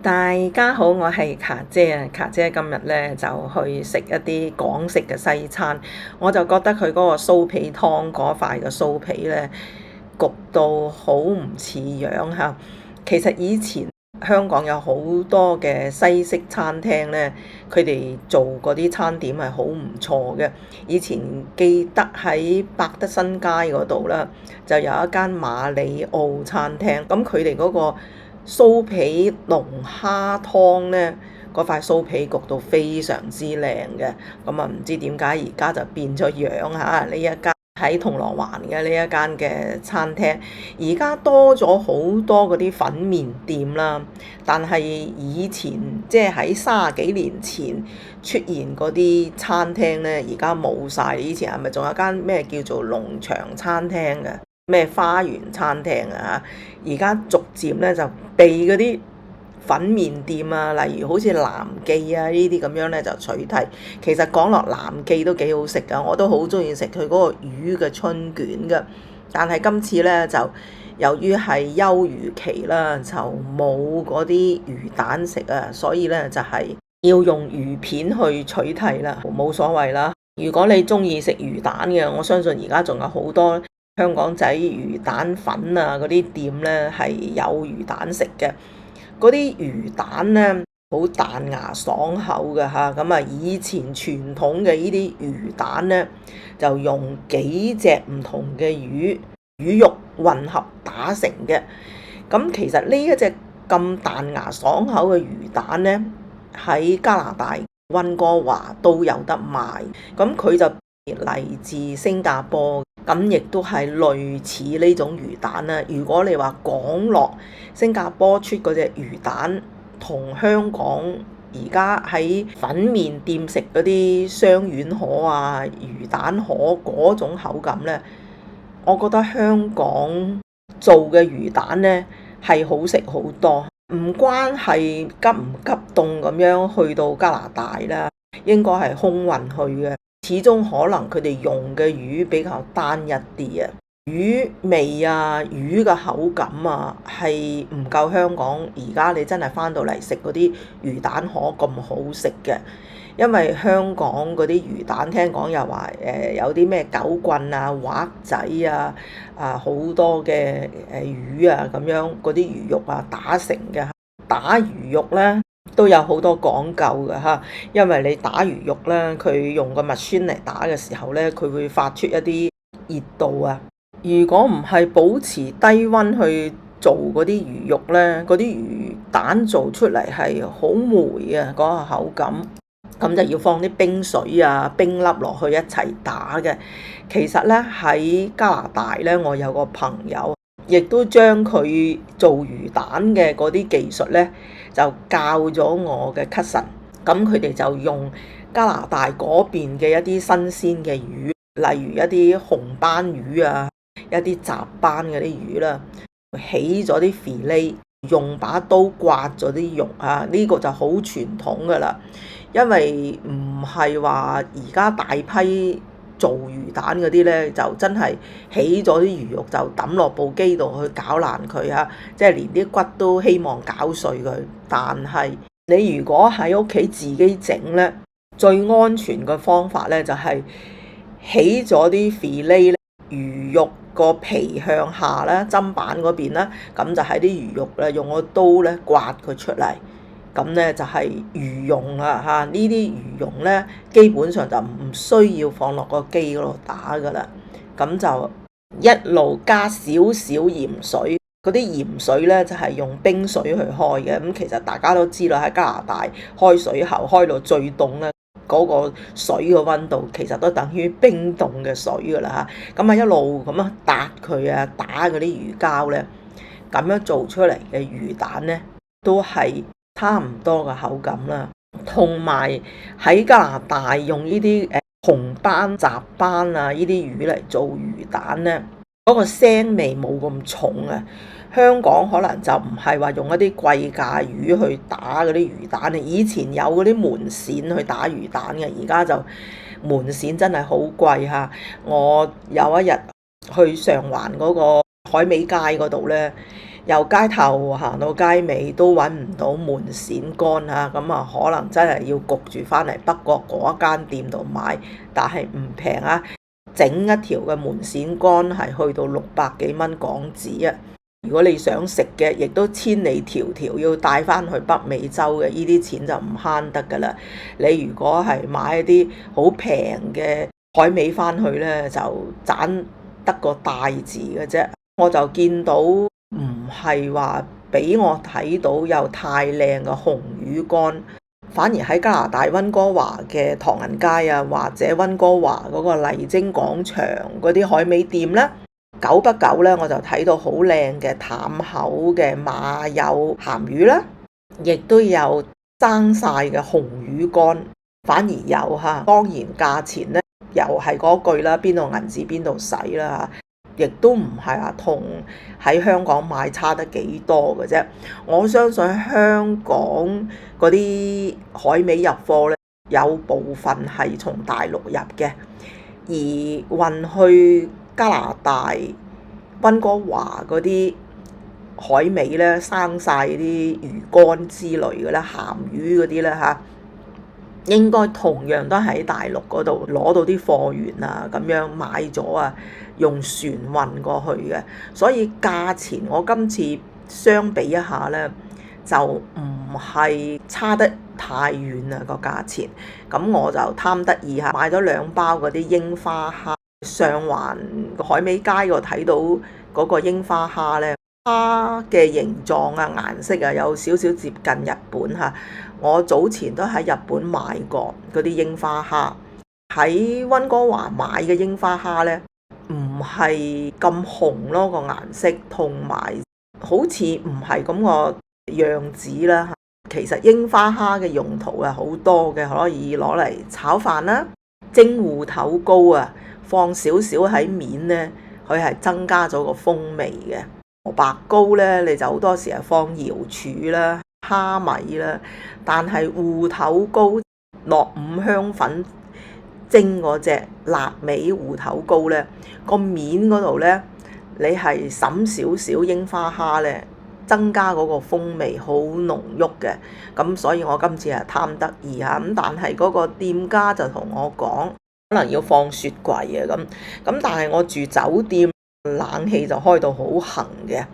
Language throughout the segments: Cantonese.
大家好，我係卡姐啊。卡姐今日咧就去食一啲港式嘅西餐，我就覺得佢嗰個酥皮湯嗰塊嘅酥皮咧焗到好唔似樣嚇。其實以前香港有好多嘅西式餐廳咧，佢哋做嗰啲餐點係好唔錯嘅。以前記得喺百德新街嗰度啦，就有一間馬里奧餐廳，咁佢哋嗰個酥皮龍蝦湯呢，嗰塊酥皮焗到非常之靚嘅。咁啊唔知點解而家就變咗樣嚇。呢一間喺銅鑼灣嘅呢一間嘅餐廳，而家多咗好多嗰啲粉麵店啦。但係以前即係喺30幾年前出現嗰啲餐廳呢，而家冇晒。以前係咪仲有間咩叫做農場餐廳嘅？咩花園餐廳啊？而家逐漸咧就被嗰啲粉麵店啊，例如好似南記啊呢啲咁樣咧就取替。其實講落南記都幾好食噶，我都好中意食佢嗰個魚嘅春卷噶。但係今次咧就由於係休漁期啦，就冇嗰啲魚蛋食啊，所以咧就係要用魚片去取替啦，冇所謂啦。如果你中意食魚蛋嘅，我相信而家仲有好多香港仔魚蛋粉啊嗰啲店呢係有魚蛋食嘅。嗰啲魚蛋呢好彈牙爽口嘅嚇。咁啊以前傳統嘅呢啲魚蛋呢，就用幾隻唔同嘅魚肉混合打成嘅。咁其實呢一隻咁彈牙爽口嘅魚蛋呢，喺加拿大溫哥華都有得賣。咁佢就嚟自新加坡，咁亦都係類似呢種魚蛋啦。如果你話講落新加坡出嗰隻魚蛋，同香港而家喺粉麵店食嗰啲雙丸河啊、魚蛋河嗰種口感呢，我覺得香港做嘅魚蛋呢係好食好多。唔關係急唔急凍咁樣去到加拿大啦，應該係空運去嘅。始終可能佢哋用嘅魚比較單一啲啊，魚味啊、魚嘅口感啊係唔夠香港而家你真係返到嚟食嗰啲魚蛋河咁好食嘅。因為香港嗰啲魚蛋聽講又話有啲咩狗棍啊、畫仔啊、好多嘅魚啊咁樣，嗰啲魚肉啊打成嘅。打魚肉咧都有好多講究嘅嚇。因為你打魚肉咧，佢用個麥酸嚟打嘅時候咧，佢會發出一啲熱度啊。如果唔係保持低溫去做嗰啲魚肉咧，嗰啲魚蛋做出嚟係好霉啊，嗰個口感。咁就要放啲冰水啊、冰粒落去一齊打嘅。其實咧喺加拿大咧，我有個朋友亦都將佢做魚蛋嘅嗰啲技術咧，就教咗我嘅 cousin。咁佢哋就用加拿大嗰邊嘅一啲新鮮嘅魚，例如一啲紅斑魚啊、一啲雜斑嗰啲魚啦，起咗啲 fillet，用把刀刮咗啲肉啊，呢個就好傳統噶啦。因為唔係話而家大批做魚蛋嗰啲呢，就真係起咗啲魚肉就抌落部機度去攪爛佢啊，即係連啲骨都希望攪碎佢。但係你如果喺屋企自己整呢，最安全嘅方法呢，就係起咗啲 fillet，魚肉個皮向下啦，砧板嗰邊啦，咁就喺啲魚肉咧用個刀咧刮佢出嚟。咁咧就係魚蓉啦嚇。呢啲魚蓉咧基本上就唔需要放落個機嗰度打噶啦。咁就一路加少少鹽水，嗰啲鹽水咧就係用冰水去開嘅。咁其實大家都知啦，喺加拿大開水喉開到最凍咧，嗰個水嘅溫度其實都等於冰凍嘅水噶啦嚇。咁啊一路咁樣打佢啊，打嗰啲魚膠咧，咁樣做出嚟嘅魚蛋咧都係差唔多嘅口感啦。同埋喺加拿大用呢啲紅斑、雜斑啊呢啲魚嚟做魚蛋咧，嗰個腥味冇咁重啊。香港可能就唔係話用一啲貴價魚去打嗰啲魚蛋啊。以前有嗰啲門鱔去打魚蛋嘅，而家就門鱔真係好貴嚇。我有一日去上環嗰個海味街嗰度咧，由街頭行到街尾都揾唔到門鱔乾啊，咁啊可能真係要焗住翻嚟北角嗰一間店度買，但係唔平啊！整一條嘅門鱔乾係去到600幾蚊港紙啊！如果你想食嘅，亦都千里迢迢要帶翻去北美洲嘅，呢啲錢就唔慳得噶啦。你如果係買一啲好平嘅海味翻去呢，就賺得個大字嘅啫。我就見到唔係話俾我睇到有太靚嘅紅魚乾，反而喺加拿大溫哥華嘅唐人街啊，或者溫哥華嗰個麗晶廣場嗰啲海味店呢，久不久呢，我就睇到好靚嘅淡口嘅馬友鹹魚啦，亦都有生晒嘅紅魚乾，反而有嚇。當然價錢呢，又係嗰句啦，邊度銀紙邊度使啦，亦都唔係話同喺香港買差得幾多嘅啫。我相信香港嗰啲海味入貨呢，有部分係從大陸入嘅，而運去加拿大溫哥華嗰啲海味咧，生晒啲魚乾之類嘅啦，鹹魚嗰啲咧嚇，應該同樣都喺大陸嗰度攞到啲貨源啊，咁樣買咗啊，用船運過去嘅，所以價錢我今次相比一下咧，就唔係差得太遠啊個價錢。咁我就貪得意下買咗2包嗰啲櫻花蝦。上環個海味街我睇到嗰個櫻花蝦呢，蝦嘅形狀啊、顏色啊有少少接近日本嚇。我早前都喺日本買過嗰啲櫻花蝦，喺溫哥華買嘅櫻花蝦呢，唔係咁紅咯個顏色，同埋好似唔係咁個樣子啦。其實櫻花蝦嘅用途係好多嘅，可以攞嚟炒飯啦、蒸芋頭糕啊。放少少喺面呢，佢係增加咗個風味嘅。蘿蔔糕呢，你就好多時係放瑤柱啦、蝦米啦，但係芋頭糕落五香粉蒸嗰隻臘味芋頭糕呢，個面嗰度呢，你係揼少少櫻花蝦呢，增加嗰個風味好濃郁嘅。咁所以我今次係貪得意嚇，咁但係嗰個店家就同我講，可能要放雪櫃啊咁，但係我住酒店，冷氣就開到好恆嘅。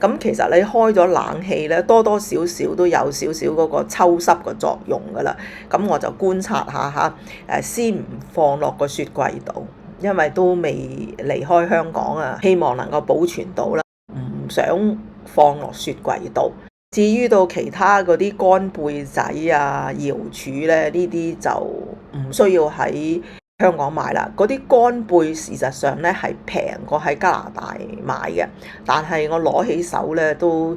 咁其實你開咗冷氣咧，多多少少都有少少嗰個抽濕嘅作用噶啦。咁我就觀察下嚇，先唔放落個雪櫃度，因為都未離開香港啊，希望能夠保存到啦，唔想放落雪櫃度。至於到其他嗰啲乾貝仔啊、瑤柱咧，呢啲就唔需要喺香港買啦。嗰啲乾貝事實上咧係平過喺加拿大買嘅，但係我攞起手咧都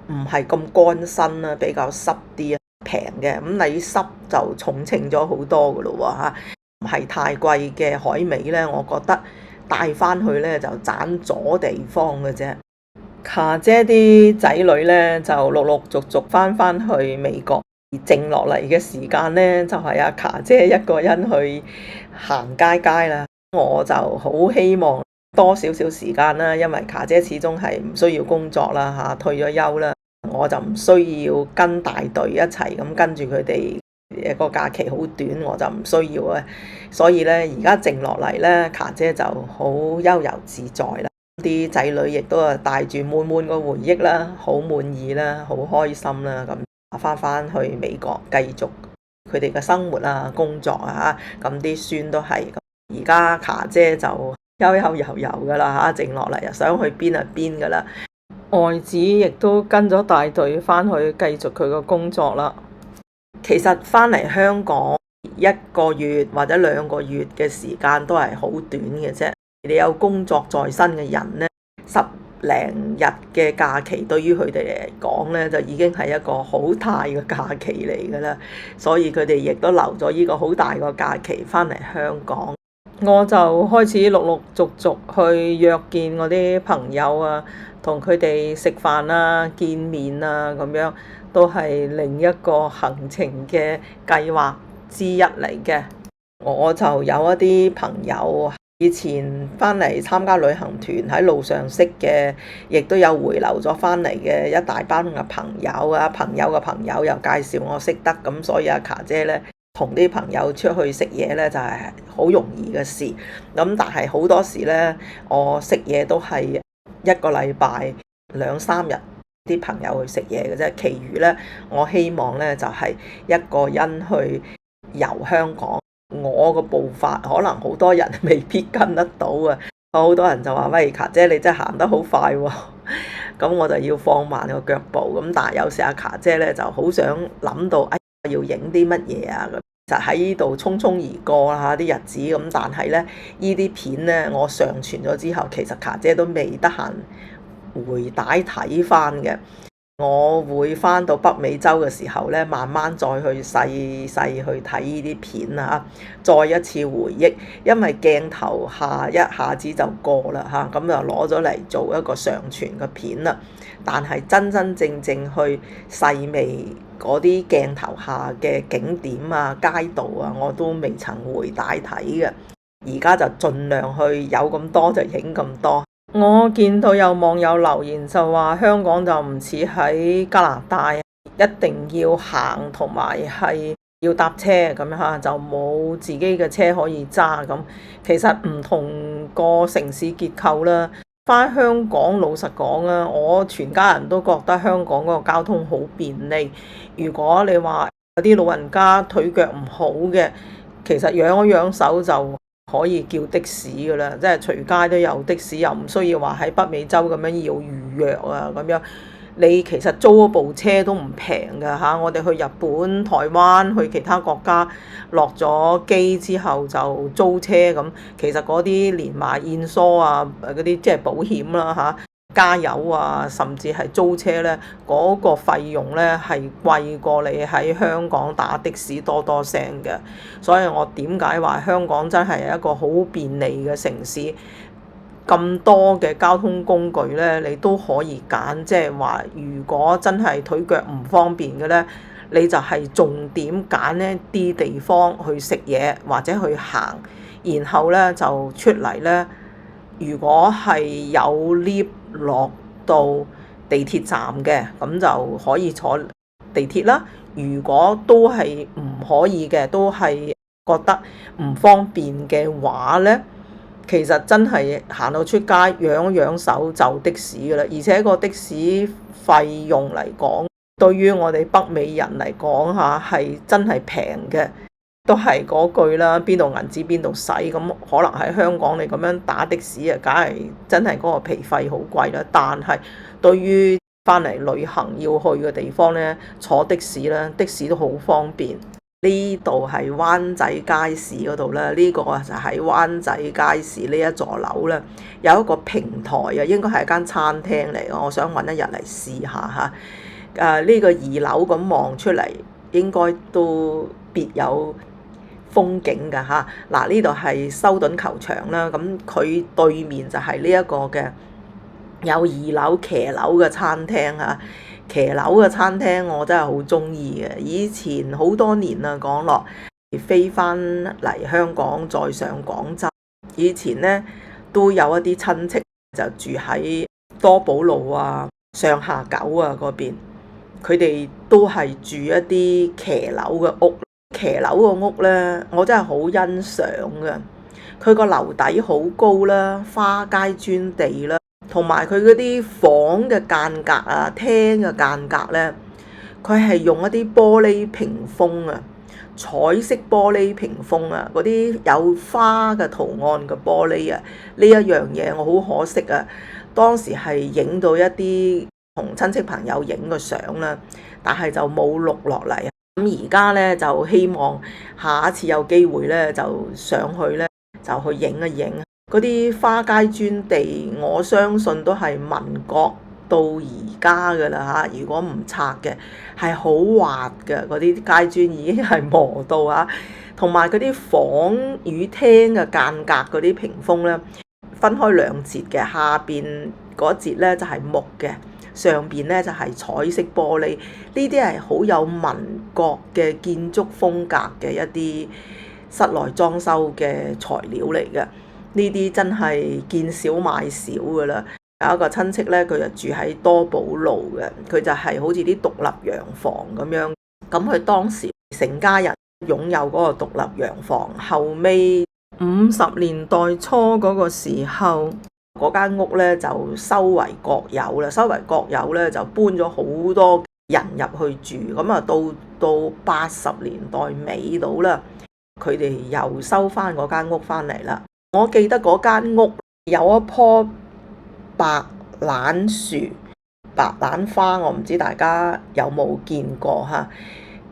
唔係咁乾身啦，比較濕啲啊，平嘅。咁你濕就重稱咗好多噶咯喎嚇，唔係太貴嘅海味咧，我覺得帶翻去咧就盞咗地方嘅啫。卡姐啲仔女咧就陸陸續續翻去美國，而剩落嚟嘅時間咧就係阿卡姐一個人去行街街啦。我就好希望多少少時間啦，因為卡姐始終係唔需要工作啦嚇，退咗休啦，我就唔需要跟大隊一齊咁跟住佢哋。個假期好短，我就唔需要啊。所以咧而家剩落嚟咧，卡姐就好悠遊自在啦。啲仔女亦都係帶住滿滿個回憶啦，好滿意啦，好開心啦，咁翻去美國繼續佢哋嘅生活啊、工作啊嚇，咁啲孫都係。而家卡姐就悠悠遊遊噶啦嚇，剩落嚟又想去邊就邊噶啦。外子亦都跟咗大隊翻去繼續佢個工作啦。其實翻嚟香港1個月或者2個月嘅時間都係好短嘅啫。你有工作在身嘅人呢，10零日嘅假期對於佢哋嚟講呢，就已經係一個好大嘅假期嚟㗎啦。所以佢哋亦都留咗呢個好大個假期翻嚟香港。我就開始陸陸續續去約見我啲朋友啊，同佢哋食飯啊、見面啊咁樣，都係另一個行程嘅計劃之一嚟嘅。我就有一啲朋友以前翻嚟參加旅行團喺路上識嘅，亦都有回流咗翻嚟嘅一大班嘅朋友啊，朋友嘅朋友又介紹我識得，咁所以阿卡姐呢，同啲朋友出去食嘢呢，就係好容易嘅事。咁但係好多時呢，我食嘢都係一個禮拜2、3日啲朋友去食嘢嘅啫，其餘呢，我希望呢，就係一個人去遊香港。我個步伐可能好多人未必跟得到啊！好多人就話：喂，卡姐你真係行得好快喎！咁我就要放慢個腳步。咁但係有時阿卡姐咧就好想諗到，要影啲乜嘢啊？就喺呢度匆匆而過啦啲日子。咁但係咧，呢啲片咧我上傳咗之後，其實卡姐都未得閒回帶睇翻嘅。我會翻到北美洲嘅時候咧，慢慢再去細細去睇呢啲片啊，再一次回憶，因為鏡頭一下子就過啦嚇，咁就攞咗嚟做一個上傳嘅片啦。但係真真正正去細味嗰啲鏡頭下嘅景點啊、街道啊，我都未曾回帶睇嘅。而家就盡量去有咁多就影咁多。我見到有網友留言就話香港就唔似喺加拿大，一定要行同埋係要搭車咁嚇，就冇自己嘅車可以揸咁。其實唔同個城市結構啦，返香港老實講啦，我全家人都覺得香港嗰個交通好便利。如果你話有啲老人家腿腳唔好嘅，其實養一養手就可以叫的士㗎啦，即係隨街都有的士，又唔需要話喺北美洲咁樣要預約啊咁樣。你其實租一部車都唔平㗎嚇，我哋去日本、台灣、去其他國家落咗機之後就租車咁，其實嗰啲連埋現疏啊嗰啲即係保險啦嚇。加油啊，甚至係租車呢，嗰個費用呢係貴過你喺香港打的士多多聲嘅。所以我點解話香港真係一個好便利嘅城市，咁多嘅交通工具呢，你都可以揀。即係話如果真係腿腳唔方便嘅呢，你就係重點揀呢啲地方去食嘢或者去行，然後呢就出嚟呢。如果係有 lift 落到地鐵站嘅，咁就可以坐地鐵啦。如果都係唔可以嘅，都係覺得唔方便嘅話呢，其實真係行到出街養一養手就的士㗎啦。而且個的士費用嚟講，對於我哋北美人嚟講嚇係真係平嘅。都係嗰句啦，邊度銀紙邊度使，咁可能喺香港你咁樣打的士啊，梗係真係嗰個皮費好貴啦。但係對於翻嚟旅行要去嘅地方呢，坐的士咧，的士都好方便。呢度係灣仔街市嗰度啦，呢個就喺灣仔街市呢一座樓咧，有一個平台啊，應該係一間餐廳嚟，我想揾一日嚟試下嚇。呢個2樓咁望出嚟，應該都別有風景㗎嚇。嗱，呢度係修頓球場啦，咁佢對面就係呢一個嘅有2樓騎樓嘅餐廳嚇。騎樓嘅餐廳我真係好中意嘅，以前好多年啦講落，飛翻嚟香港再上廣州，以前呢都有一啲親戚就住喺多寶路啊、上下九啊嗰邊，佢哋都係住一啲騎樓嘅屋。騎樓個屋呢，我真係好欣賞嘅。佢個樓底好高啦，花街磚地啦，同埋佢嗰啲房嘅間隔啊、廳嘅間隔呢，佢係用一啲玻璃屏風啊，彩色玻璃屏風啊，嗰啲有花嘅圖案嘅玻璃啊，呢一樣嘢我好可惜啊。當時係影到一啲同親戚朋友影嘅相啦，但係就冇錄落嚟。咁而家咧就希望下一次有機會咧就上去咧就去影一影嗰啲花街磚地，我相信都係民國到而家噶啦嚇。如果唔拆嘅係好滑嘅，嗰啲街磚已經係磨到啊。同埋嗰啲房與廳嘅間隔嗰啲屏風咧，分開兩截嘅，下邊嗰截咧就係木嘅。上邊咧就係彩色玻璃，呢啲係好有民國嘅建築風格嘅一啲室內裝修嘅材料嚟嘅。呢啲真係見少買少噶啦。有一個親戚咧，佢就住喺多寶路嘅，佢就係好似啲獨立洋房咁樣。咁佢當時成家人擁有嗰個獨立洋房，後尾50年代初嗰個時候，嗰間屋咧就收為國有啦。收為國有咧就搬咗好多人入去住。咁啊到80年代尾到啦，佢哋又收翻嗰間屋翻嚟啦。我記得嗰間屋有一棵白蘭樹、白蘭花，我唔知大家有冇見過嚇。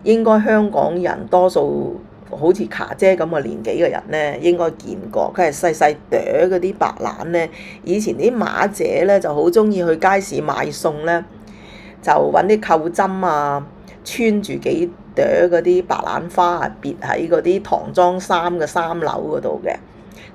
應該香港人多數好似卡姐咁嘅年紀嘅人呢，應該見過。佢係細細朵嗰啲白蘭呢。以前啲馬姐呢就好中意去街市買餸呢，就揾啲扣針啊，穿住幾朵嗰啲白蘭花啊，別喺嗰啲唐裝衫嘅3樓嗰度嘅。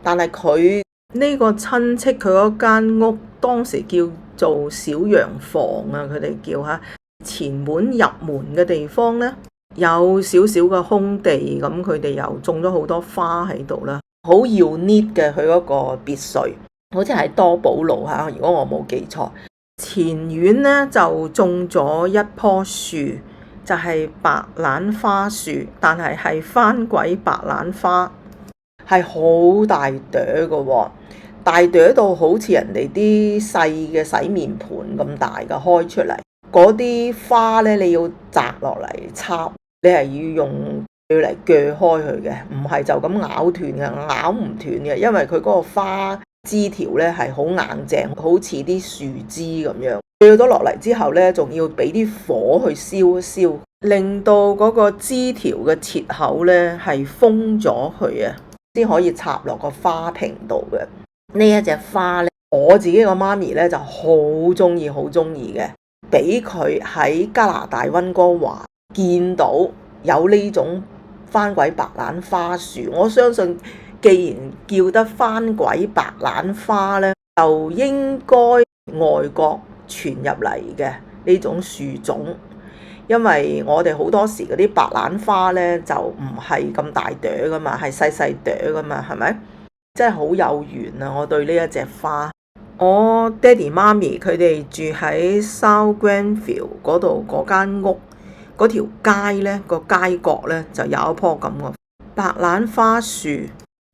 但係佢呢個親戚佢嗰間屋當時叫做小洋房啊，佢哋叫嚇。前門入門嘅地方呢，有少少嘅空地，咁佢哋又種咗好多花喺度啦，好要 neat 嘅佢嗰個別墅，好似喺多寶路嚇，如果我冇記錯。前院呢就種咗一棵樹，就係白蘭花樹，但係番鬼白蘭花，係好大朵嘅喎，大朵到好似人哋啲細嘅洗面盤咁大嘅開出嚟。嗰啲花咧，你要摘落嚟插，你係要用佢嚟鋸開佢嘅，唔係就咁咬斷嘅，咬唔斷嘅，因為佢嗰個花枝條咧係好硬淨，好似啲樹枝咁樣。鋸咗落嚟之後咧，仲要俾啲火去燒一燒，令到嗰個枝條嘅切口咧係封咗佢啊，先可以插落個花瓶度嘅。呢一隻花咧，我自己個媽咪咧就好中意，好中意嘅。俾佢喺加拿大溫哥華見到有呢種番鬼白蘭花樹，我相信既然叫得番鬼白蘭花呢，就應該外國傳入嚟嘅呢種樹種，因為我哋好多時嗰啲白蘭花呢，就唔係咁大朵噶嘛，係細細朵噶嘛，係咪？真係好有緣啊！我對呢一隻花。我爹哋媽咪佢哋住喺 South Grenville 嗰度，嗰間屋嗰條街呢，個街角呢，就有一棵咁嘅白蘭花樹，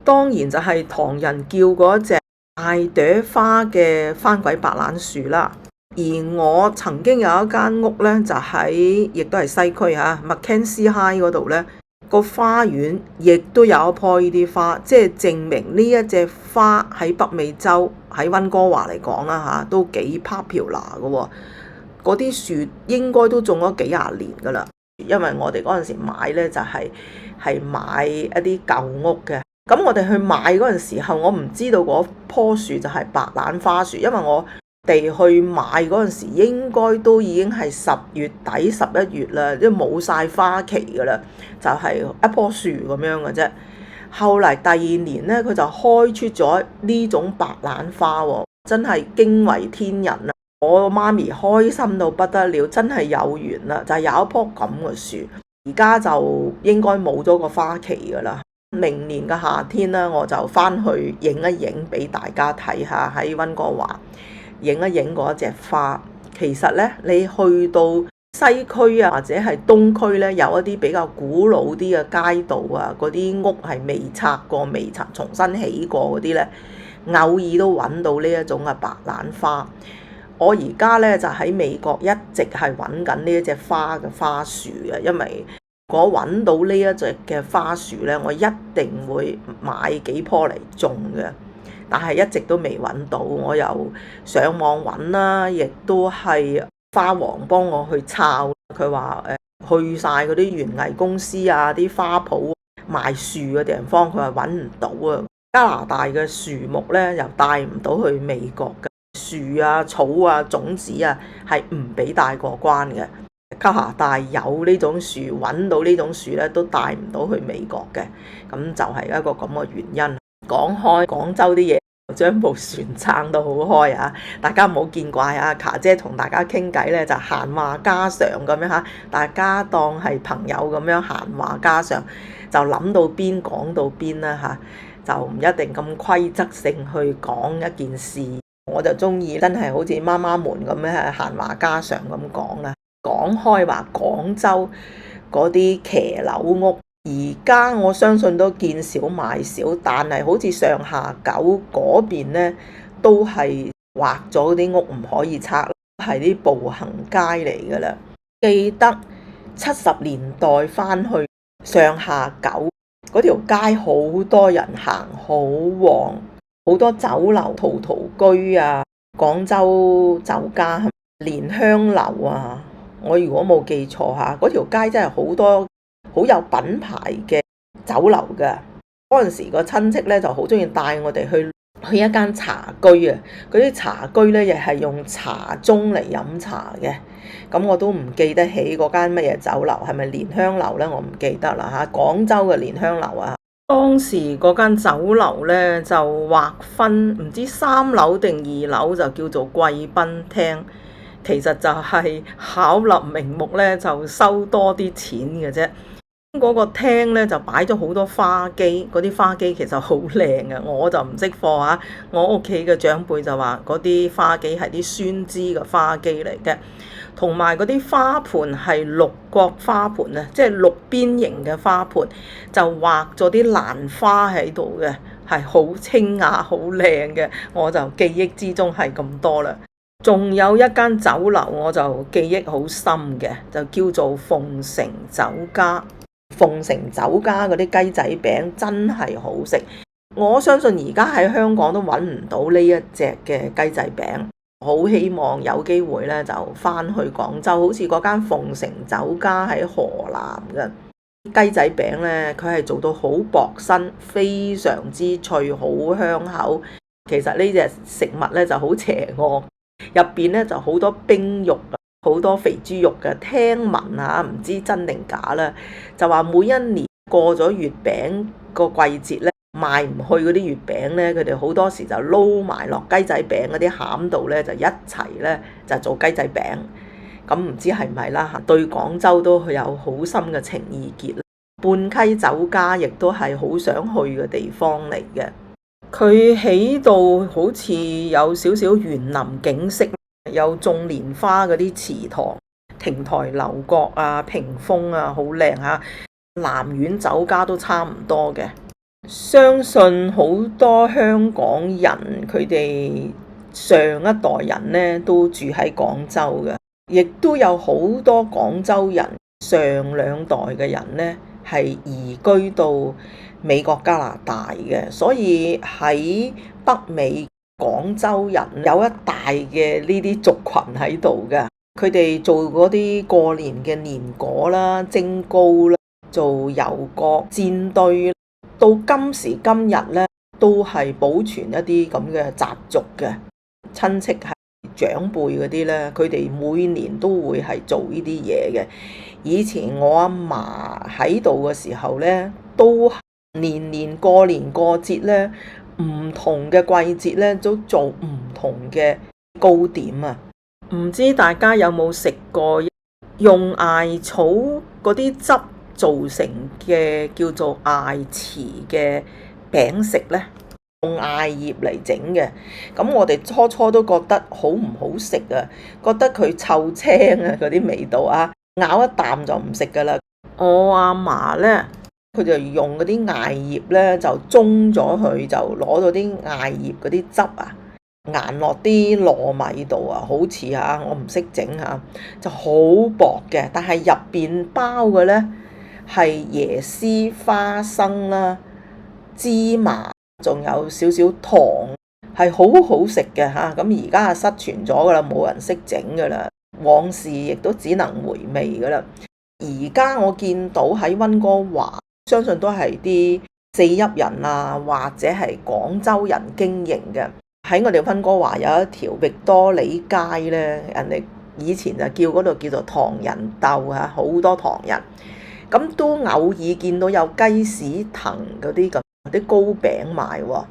當然就係唐人叫嗰隻大朵花嘅番鬼白蘭樹啦。而我曾經有一間屋呢，就喺亦都係西區嚇 Mackenzie High 嗰度呢。個花園亦都有一棵呢啲花，即係證明呢一隻花喺北美洲喺溫哥華嚟講啦嚇，都幾 popular 嘅喎。嗰啲樹應該都種咗幾廿年噶啦，因為我哋嗰陣時買呢就係買一啲舊屋嘅。咁我哋去買嗰陣時候，我唔知道嗰棵樹就係白蘭花樹，因為我哋去買嗰陣時應該都已經係10月底11月啦，都冇晒花期噶啦，就係一棵樹咁樣嘅啫。後嚟第2年呢，佢就開出咗呢種白蘭花喎，真係驚為天人啊！我媽咪開心到不得了，真係有緣啦，就係有一棵咁嘅樹。而家就應該冇咗個花期噶啦。明年嘅夏天呢，我就翻去影一影俾大家睇下，喺溫哥華影一影嗰隻花。其實呢，你去到西區啊，或者係東區呢，有一啲比較古老啲嘅街道啊，嗰啲屋係未拆過、未曾重新起過嗰啲呢，偶爾都揾到呢一種嘅白蘭花。我而家呢，就喺美國一直係揾緊呢一隻花嘅花樹嘅，因為我揾到呢一隻嘅花樹呢，我一定會買幾棵嚟種嘅。但係一直都未揾到，我又上網揾啦，亦都係花王幫我去抄。佢話去晒嗰啲園藝公司啊、啲花圃賣樹嘅地方，佢話揾唔到啊。加拿大嘅樹木呢，又帶唔到去美國嘅樹啊、草啊、種子啊，係唔俾帶過關嘅。加拿大有呢種樹，揾到呢種樹呢，都帶唔到去美國嘅。咁就係一個咁嘅原因。講開廣州啲嘢，將部船撐到好開啊！大家唔好見怪啊，卡姐同大家傾偈呢，就閒話家常咁樣嚇，大家當係朋友咁樣閒話家常，就諗到邊講到邊啦嚇，就唔一定咁規則性去講一件事。我就中意真係好似媽媽們咁樣閒話家常咁講啦。講開話廣州嗰啲騎樓屋，而家我相信都見少買少，但係好似上下九嗰邊呢，都係劃咗啲屋唔可以拆，係啲步行街嚟噶啦。記得70年代返去上下九嗰條街，好多人行，好旺，好多酒樓、陶陶居啊，廣州酒家、蓮香樓啊。我如果冇記錯下，嗰條街真係好多好有品牌嘅酒樓㗎。嗰陣時個親戚咧就好中意帶我哋去一間茶居啊。嗰啲茶居咧亦係用茶盅嚟飲茶嘅。咁我都唔記得起嗰間乜嘢酒樓，係咪蓮香樓咧？我唔記得啦嚇。廣州嘅蓮香樓啊，當時嗰間酒樓咧就劃分唔知3樓定2樓就叫做貴賓廳。其實就係巧立名目咧，就收多啲錢嘅啫。嗰個廳咧就擺咗好多花機，嗰啲花機其實好靚嘅，我就唔識貨嚇。我屋企嘅長輩就話嗰啲花機係啲酸枝嘅花機嚟嘅，同埋嗰啲花盆係六角花盆啊，即係六邊形嘅花盆，就畫咗啲蘭花喺度嘅，係好清雅、好靚嘅。我就記憶之中係咁多啦。仲有一間酒樓我就記憶好深嘅，就叫做鳳城酒家。鳳城酒家嗰啲雞仔餅真係好食，我相信而家喺香港都揾唔到呢一隻嘅雞仔餅。好希望有機會咧就翻去廣州，好似嗰間鳳城酒家喺河南嘅雞仔餅咧，佢係做到好薄身，非常之脆，好香口。其實呢隻食物咧就好邪惡。入邊咧就好多冰肉，好多肥豬肉嘅。聽聞嚇，唔知真定假啦，就話每一年過咗月餅個季節咧，賣唔去嗰啲月餅咧，佢哋好多時就撈埋落雞仔餅嗰啲餡度咧，就一齊咧就做雞仔餅。咁唔知係唔係啦嚇？對廣州都有好深嘅情意結。泮溪酒家亦都係好想去嘅地方嚟嘅。佢起到好似有少少園林景色，有種蓮花嗰啲池塘、亭台樓閣啊、屏風啊，好靚嚇。南苑酒家都差唔多嘅。相信好多香港人佢哋上一代人呢都住喺廣州嘅，亦都有好多廣州人上2代嘅人呢係移居到美國加拿大嘅，所以喺北美廣州人有一大嘅呢啲族群喺度嘅。佢哋做嗰啲過年嘅年果啦、蒸糕啦、做油角、煎堆，到今時今日咧都係保存一啲咁嘅習俗嘅。親戚係長輩嗰啲咧，佢哋每年都會係做呢啲嘢嘅。以前我阿嫲喺度嘅時候咧，都年年過年過節咧，唔同嘅季節咧都做唔同嘅糕點啊！唔知大家有冇食過用艾草嗰啲汁做成嘅叫做艾糍嘅餅食呢？用艾葉嚟整嘅。咁我哋初都覺得好唔好食啊，覺得佢臭青啊，嗰啲味道啊，咬一啖就唔食噶啦。我阿嫲呢，佢就用嗰啲艾葉呢，就舂咗佢，就攞到啲艾葉嗰啲汁啊，研落啲糯米度啊，好似嚇我唔識整嚇，就好薄嘅。但係入邊包嘅呢，係椰絲、花生啦、芝麻，仲有少少糖，係好好食嘅嚇。咁而家係失傳咗噶啦，冇人識整噶啦，往事亦都只能回味噶啦。而家我見到喺溫哥華，相信都係啲四邑人啊，或者係廣州人經營嘅。喺我哋溫哥華有一條域多利街呢，人哋以前就叫嗰度叫做唐人竇嚇，好多唐人。咁都偶爾見到有雞屎藤嗰啲咁啲糕餅賣喎。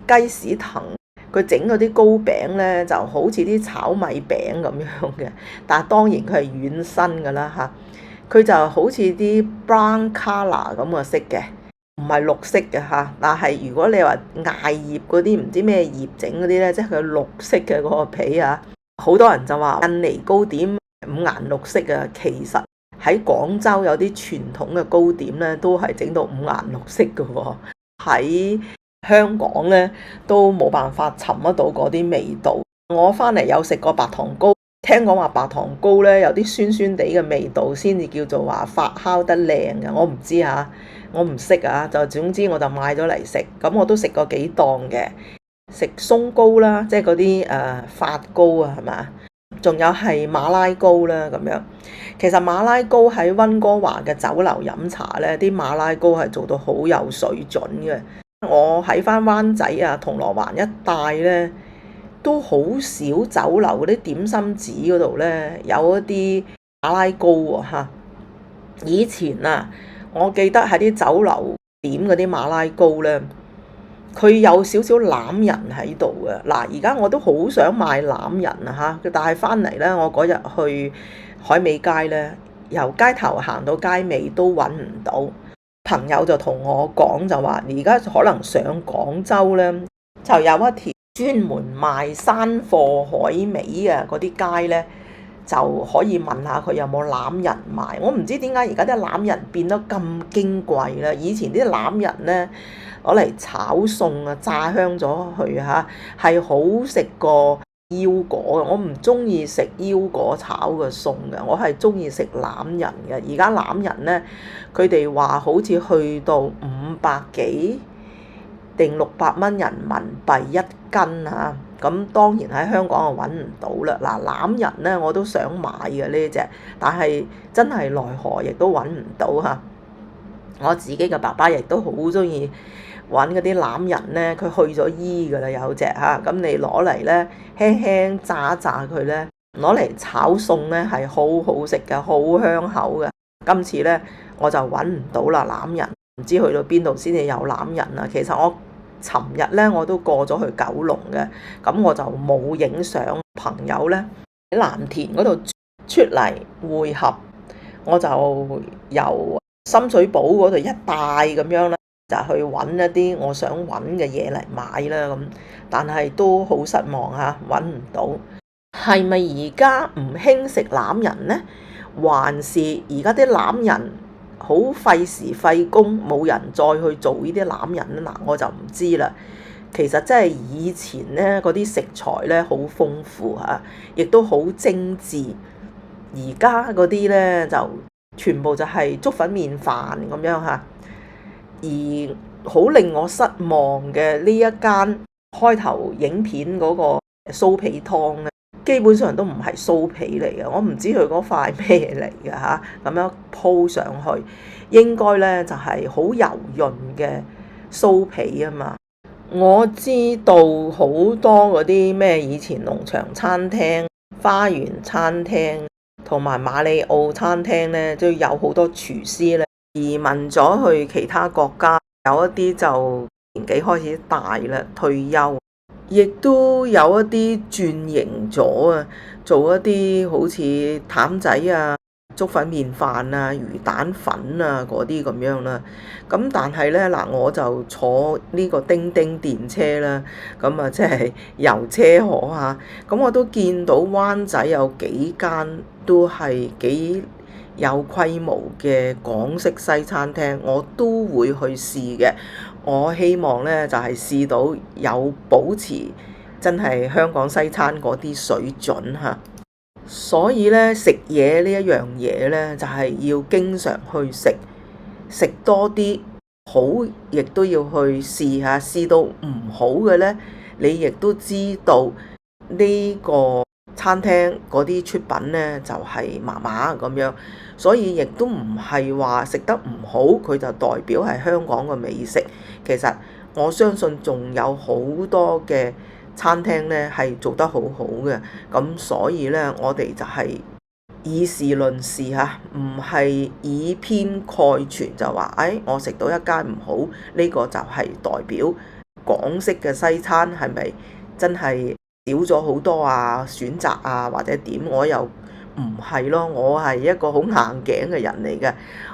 雞屎藤佢整嗰啲糕餅呢，就好似啲炒米餅咁樣嘅，但係當然佢係軟身㗎啦嚇。佢就好似啲 brown color 咁嘅色嘅，唔係綠色嘅嚇。但係如果你話艾葉嗰啲唔知咩葉整嗰啲咧，即係佢綠色嘅嗰個皮啊，好多人就話印尼糕點五顏六色啊。其實喺廣州有啲傳統嘅糕點咧，都係整到五顏六色嘅喎。喺香港咧都冇辦法尋得到嗰啲味道。我翻嚟有食過白糖糕，聽講話白糖糕咧有啲酸酸地嘅味道，先至叫做話發酵得靚嘅。我唔知啊，我唔識啊，就總之我就買咗嚟食。咁我都食過幾檔嘅，食鬆糕啦，即係嗰啲發糕啊，係嘛？仲有係馬拉糕啦咁樣。其實馬拉糕喺溫哥華嘅酒樓飲茶咧，啲馬拉糕係做到好有水準嘅。我喺翻灣仔啊、銅鑼灣一帶咧，都好少酒樓嗰啲點心紙嗰度咧有一啲馬拉糕喎嚇。以前啊，我記得喺啲酒樓點嗰啲馬拉糕咧，佢有少少欖仁喺度嘅。嗱，而家我都好想買欖仁啊嚇，但係翻嚟咧，我嗰日去海味街咧，由街頭行到街尾都揾唔到。朋友就同我講就話，而家可能上廣州咧，就有一條專門賣山貨海味嘅嗰啲街咧，就可以問下佢有冇欖仁賣。我唔知點解而家啲欖仁變得咁矜貴啦。以前啲欖仁咧攞嚟炒餸啊，炸香咗佢嚇，係好食過腰果嘅。我唔中意食腰果炒嘅餸嘅，我係中意食欖仁嘅。而家欖仁咧，佢哋話好似去到500幾定600蚊人民幣一斤嚇。咁當然喺香港就揾唔到啦。嗱，欖仁咧我都想買嘅呢隻，但係真係奈何亦都揾唔到嚇。我自己嘅爸爸亦都好中意揾嗰啲欖仁咧，佢去咗衣㗎啦，有隻嚇。咁你攞嚟咧輕輕炸一炸佢咧，攞嚟炒餸咧係好好食嘅，好香口嘅。今次咧我就揾唔到啦欖仁，唔知去到邊度先至有欖仁啊。其實我尋日咧我都過咗去九龍嘅，咁我就冇影相。朋友咧喺藍田嗰度出嚟會合，我就由深水埗嗰度一帶咁樣啦，就去揾一啲我想揾嘅嘢嚟買啦咁。但係都好失望嚇，揾唔到。係咪而家唔興食欖仁呢？還是而家啲欖仁好費時費工，冇人再去做呢啲欖仁咧？嗱，我就唔知啦。其實真係以前咧嗰啲食材咧好豐富嚇，亦都好精緻。而家嗰啲咧就全部就係粥粉麵飯咁樣嚇。而好令我失望嘅呢一間開頭影片嗰個酥皮湯咧，基本上都唔係酥皮嚟嘅。我唔知佢嗰塊咩嚟嘅嚇，咁樣鋪上去應該咧就係好油潤嘅酥皮啊嘛。我知道好多嗰啲咩以前農場餐廳、花園餐廳同埋馬里奧餐廳咧，都有好多廚師咧移民咗去其他國家，有一啲就年紀開始大啦，退休，亦都有一啲轉型咗啊，做一啲好似淡仔啊、粥粉麵飯啊、魚蛋粉啊嗰啲咁樣啦。咁但係咧嗱，我就坐呢個叮叮電車啦，咁啊即係遊車河啊。咁我都見到灣仔有幾間都係幾有規模嘅港式西餐廳，我都會去試嘅。我希望咧就係試到有保持真係香港西餐嗰啲水準嚇。所以咧食嘢呢一樣嘢咧，就係要經常去食，食多啲好，亦都要去試下。試到唔好嘅咧，你亦都知道呢個餐廳嗰啲出品咧就係麻麻咁樣。所以亦都唔係話食得唔好，佢就代表係香港嘅美食。其實我相信仲有好多嘅餐廳咧係做得好好嘅。咁所以咧，我哋就係以事論事嚇，唔係以偏概全就話，我食到一間唔好，呢個就係代表港式嘅西餐係咪真係少咗好多啊選擇啊，或者點？我又唔係咯，我係一個好硬頸嘅人嚟嘅，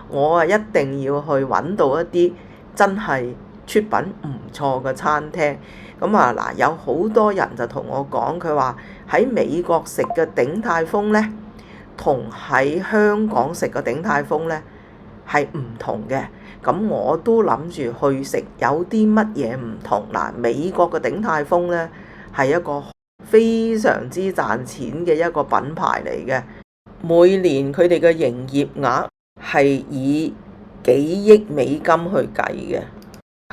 我一定要去揾到一啲真係出品唔錯嘅餐廳。咁啊嗱，有好多人就同我講，佢話喺美國食嘅鼎泰豐呢，同喺香港食嘅鼎泰豐呢係唔同嘅。咁我都諗住去食，有啲乜嘢唔同嗱？美國嘅鼎泰豐呢係一個非常之賺錢嘅一個品牌嚟嘅，每年佢哋嘅營業額係以幾億美金去計嘅。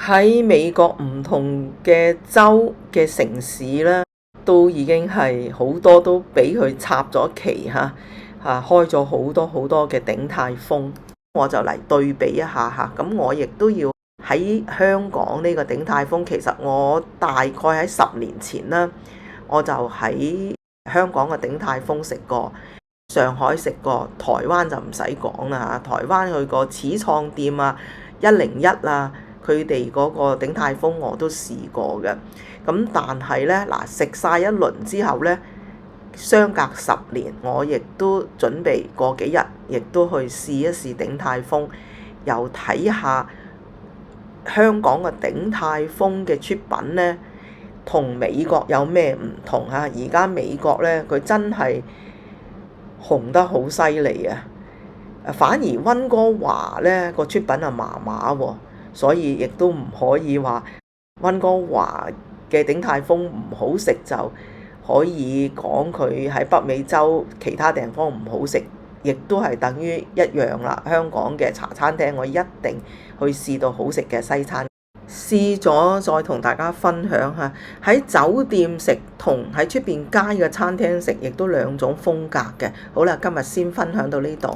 喺美國唔同嘅州嘅城市咧，都已經係好多都俾佢插咗旗嚇，開咗好多好多嘅鼎泰豐。我就嚟對比一下嚇，咁我亦都要喺香港呢個鼎泰豐，其實我大概喺10年前啦，我就喺香港嘅鼎泰豐食過，上海食過，台灣就唔使講啦嚇，台灣去過始創店啊、101啊，佢哋嗰個鼎泰豐我都試過嘅。咁但係呢，嗱，食晒一輪之後呢，相隔10年，我亦都準備過幾日，亦都去試一試鼎泰豐，又睇下香港嘅鼎泰豐嘅出品呢，同美國有咩唔同啊？而家美國呢，佢真係紅得好犀利啊！反而溫哥華呢個出品啊麻麻喎，所以亦都唔可以話溫哥華嘅鼎泰豐唔好食就可以講佢喺北美洲其他地方唔好食，亦都係等於一樣啦。香港嘅茶餐廳我一定去試到好食嘅西餐，試咗再同大家分享下。喺酒店食同喺出邊街嘅餐廳食亦都兩種風格嘅。好啦，今日先分享到呢度。